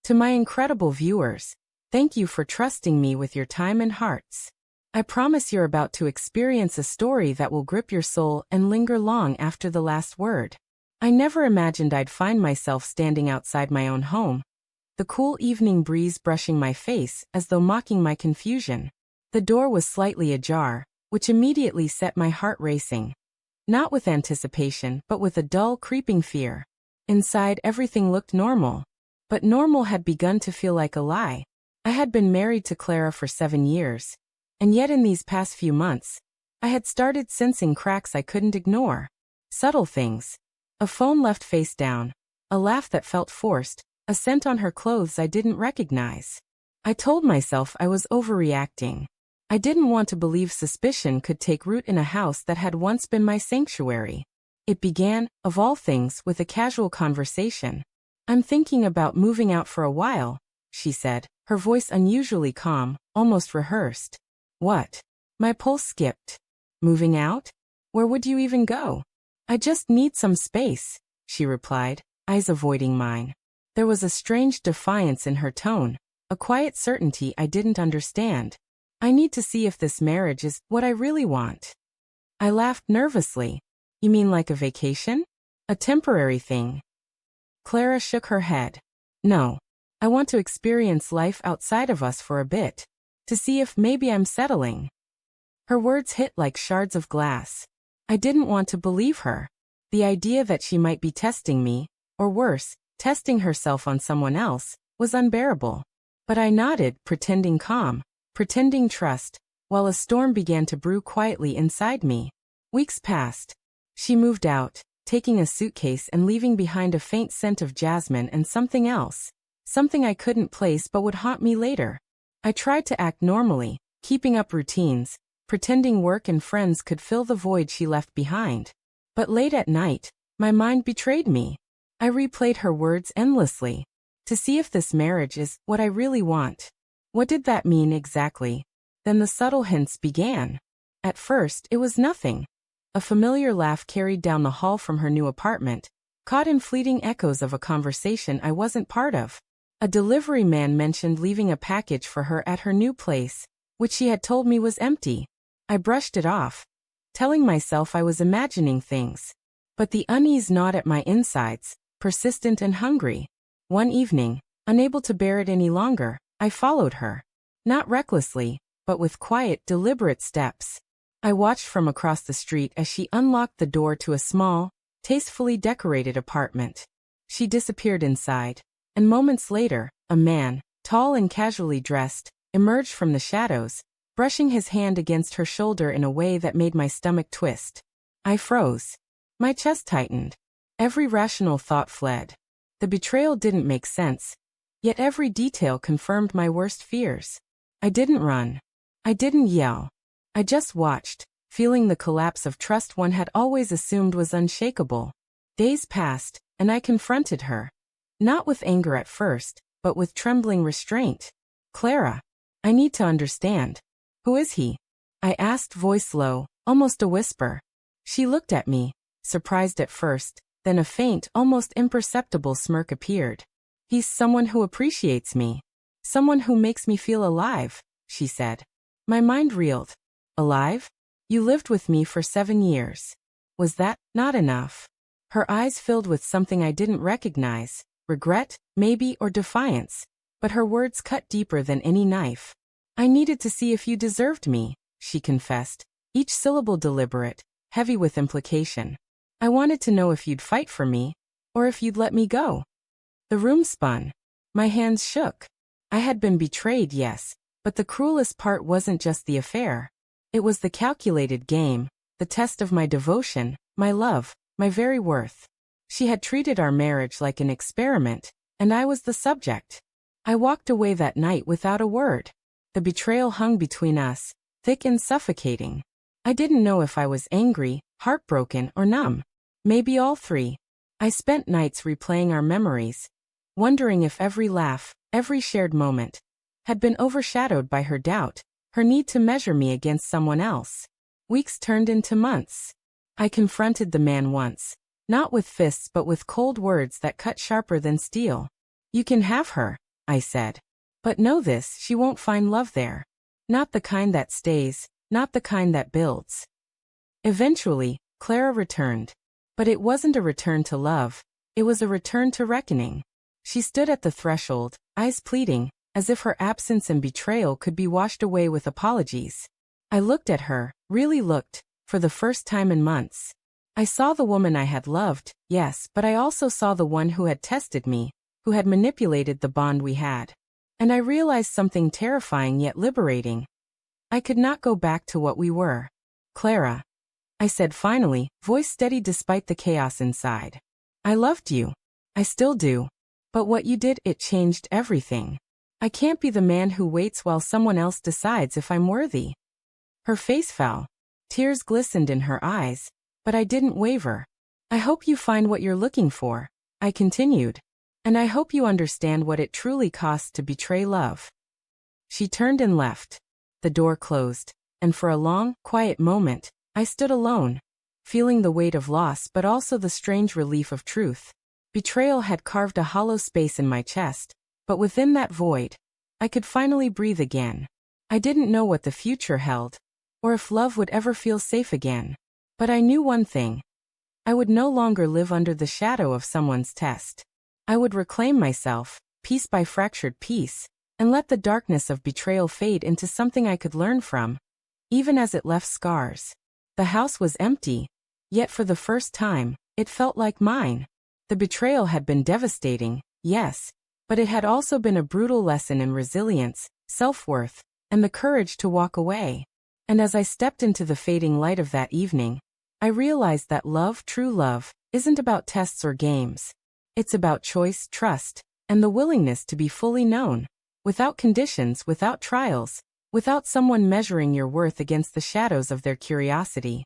To my incredible viewers, thank you for trusting me with your time and hearts. I promise you're about to experience a story that will grip your soul and linger long after the last word. I never imagined I'd find myself standing outside my own home, the cool evening breeze brushing my face as though mocking my confusion. The door was slightly ajar, which immediately set my heart racing. Not with anticipation, but with a dull, creeping fear. Inside, everything looked normal. But normal had begun to feel like a lie. I had been married to Clara for 7 years. And yet in these past few months, I had started sensing cracks I couldn't ignore. Subtle things. A phone left face down. A laugh that felt forced. A scent on her clothes I didn't recognize. I told myself I was overreacting. I didn't want to believe suspicion could take root in a house that had once been my sanctuary. It began, of all things, with a casual conversation. "I'm thinking about moving out for a while," she said, her voice unusually calm, almost rehearsed. "What?" My pulse skipped. "Moving out? Where would you even go?" "I just need some space," she replied, eyes avoiding mine. There was a strange defiance in her tone, a quiet certainty I didn't understand. "I need to see if this marriage is what I really want." I laughed nervously. "You mean like a vacation? A temporary thing?" Clara shook her head. "No. I want to experience life outside of us for a bit, to see if maybe I'm settling." Her words hit like shards of glass. I didn't want to believe her. The idea that she might be testing me, or worse, testing herself on someone else, was unbearable. But I nodded, pretending calm, pretending trust, while a storm began to brew quietly inside me. Weeks passed. She moved out, taking a suitcase and leaving behind a faint scent of jasmine and something else. Something I couldn't place but would haunt me later. I tried to act normally, keeping up routines, pretending work and friends could fill the void she left behind. But late at night, my mind betrayed me. I replayed her words endlessly, to see if this marriage is what I really want. What did that mean exactly? Then the subtle hints began. At first, it was nothing. A familiar laugh carried down the hall from her new apartment, caught in fleeting echoes of a conversation I wasn't part of. A delivery man mentioned leaving a package for her at her new place, which she had told me was empty. I brushed it off, telling myself I was imagining things. But the unease gnawed at my insides, persistent and hungry. One evening, unable to bear it any longer, I followed her. Not recklessly, but with quiet, deliberate steps. I watched from across the street as she unlocked the door to a small, tastefully decorated apartment. She disappeared inside, and moments later, a man, tall and casually dressed, emerged from the shadows, brushing his hand against her shoulder in a way that made my stomach twist. I froze. My chest tightened. Every rational thought fled. The betrayal didn't make sense, yet every detail confirmed my worst fears. I didn't run. I didn't yell. I just watched, feeling the collapse of trust one had always assumed was unshakable. Days passed, and I confronted her. Not with anger at first, but with trembling restraint. "Clara, I need to understand. Who is he?" I asked, voice low, almost a whisper. She looked at me, surprised at first, then a faint, almost imperceptible smirk appeared. "He's someone who appreciates me. Someone who makes me feel alive," she said. My mind reeled. "Alive? You lived with me for 7 years. Was that not enough?" Her eyes filled with something I didn't recognize, regret, maybe, or defiance, but her words cut deeper than any knife. "I needed to see if you deserved me," she confessed, each syllable deliberate, heavy with implication. "I wanted to know if you'd fight for me, or if you'd let me go." The room spun. My hands shook. I had been betrayed, yes, but the cruelest part wasn't just the affair. It was the calculated game, the test of my devotion, my love, my very worth. She had treated our marriage like an experiment, and I was the subject. I walked away that night without a word. The betrayal hung between us, thick and suffocating. I didn't know if I was angry, heartbroken, or numb. Maybe all three. I spent nights replaying our memories, wondering if every laugh, every shared moment, had been overshadowed by her doubt, her need to measure me against someone else. Weeks turned into months. I confronted the man once, not with fists but with cold words that cut sharper than steel. "You can have her," I said. But know this, she won't find love there. Not the kind that stays, not the kind that builds. Eventually, Clara returned. But it wasn't a return to love, it was a return to reckoning. She stood at the threshold, eyes pleading, as if her absence and betrayal could be washed away with apologies. I looked at her, really looked, for the first time in months. I saw the woman I had loved, yes, but I also saw the one who had tested me, who had manipulated the bond we had. And I realized something terrifying yet liberating. I could not go back to what we were. Clara, I said finally, voice steady despite the chaos inside. I loved you. I still do. But what you did, it changed everything. I can't be the man who waits while someone else decides if I'm worthy. Her face fell. Tears glistened in her eyes, but I didn't waver. I hope you find what you're looking for, I continued. And I hope you understand what it truly costs to betray love. She turned and left. The door closed, and for a long, quiet moment, I stood alone, feeling the weight of loss but also the strange relief of truth. Betrayal had carved a hollow space in my chest, but within that void, I could finally breathe again. I didn't know what the future held, or if love would ever feel safe again. But I knew one thing. I would no longer live under the shadow of someone's test. I would reclaim myself, piece by fractured piece, and let the darkness of betrayal fade into something I could learn from, even as it left scars. The house was empty, yet for the first time, it felt like mine. The betrayal had been devastating, yes, but it had also been a brutal lesson in resilience, self-worth, and the courage to walk away. And as I stepped into the fading light of that evening, I realized that love, true love, isn't about tests or games. It's about choice, trust, and the willingness to be fully known, without conditions, without trials, without someone measuring your worth against the shadows of their curiosity.